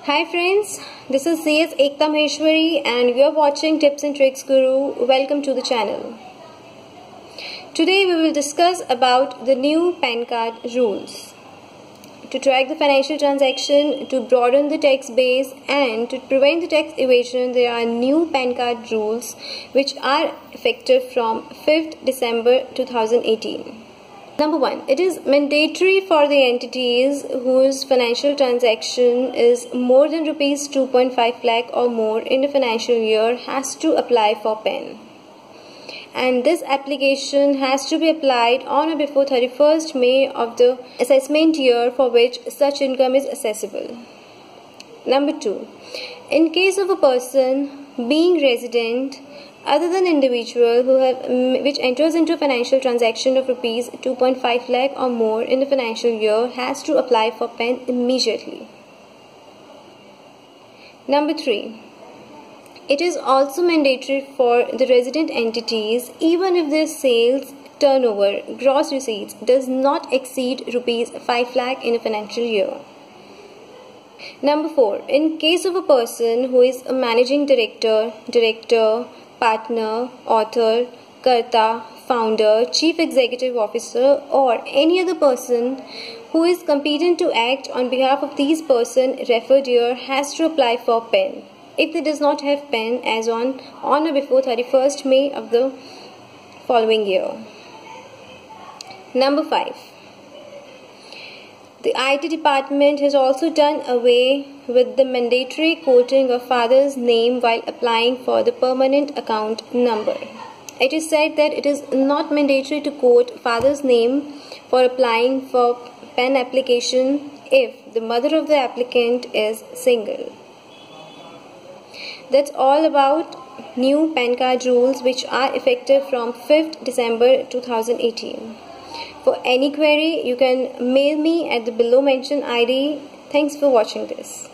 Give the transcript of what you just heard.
Hi friends, this is CS Ekta Maheshwari and we are watching Tips and Tricks Guru. Welcome to the channel. Today we will discuss about the new PAN card rules. To track the financial transaction, to broaden the tax base and to prevent the tax evasion, there are new PAN card rules which are effective from 5th December 2018. Number 1. It is mandatory for the entities whose financial transaction is more than rupees 2.5 lakh or more in the financial year has to apply for PAN. And this application has to be applied on or before 31st May of the assessment year for which such income is assessable. Number 2. In case of a person being resident other than individual which enters into a financial transaction of rupees 2.5 lakh or more in the financial year has to apply for PAN immediately. Number 3. It is also mandatory for the resident entities even if their sales turnover, gross receipts does not exceed rupees 5 lakh in a financial year. Number 4. In case of a person who is a managing director, partner, author, karta, founder, chief executive officer or any other person who is competent to act on behalf of these person referred here has to apply for PAN if they does not have PAN as on or before 31st May of the following year. Number 5. The IT department has also done away with the mandatory quoting of father's name while applying for the permanent account number. It is said that it is not mandatory to quote father's name for applying for PAN application if the mother of the applicant is single. That's all about new PAN card rules which are effective from 5th December 2018. For any query, you can mail me at the below mentioned ID. Thanks for watching this.